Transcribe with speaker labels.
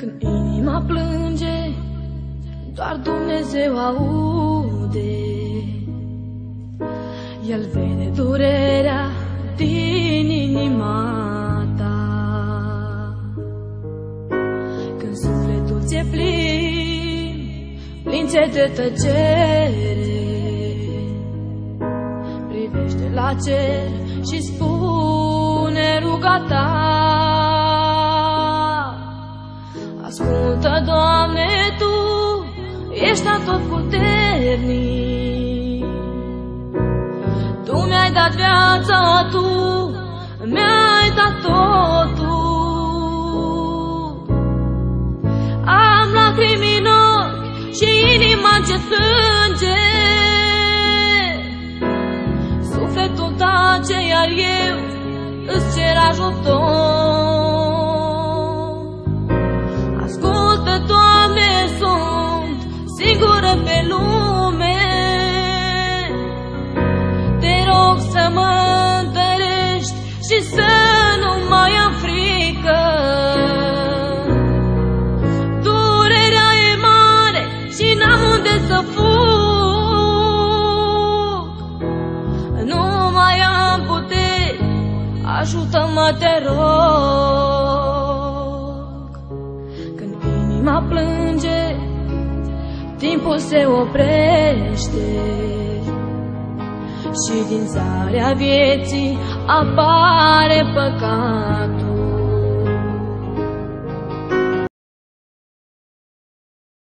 Speaker 1: Când inima plânge, doar Dumnezeu aude. El vede durerea din inima ta. Când sufletul ți-e plin ți-e de tăcere, privește la cer și spune ruga ta. Ascultă, Doamne, Tu ești atotputernic. Tu mi-ai dat viața, Tu mi-ai dat totul. Am lacrimi în ochi și inima ce sânge. Sufletul tace, iar eu îți cer ajutor. Ascultă, Doamne, sunt singură pe lume. Te rog să mă întărești și să nu mai am frică. Durerea e mare și n-am unde să fug. Nu mai am puteri, ajută-mă, te rog. Când inima plânge, timpul se oprește și din țarea vieții apare păcatul.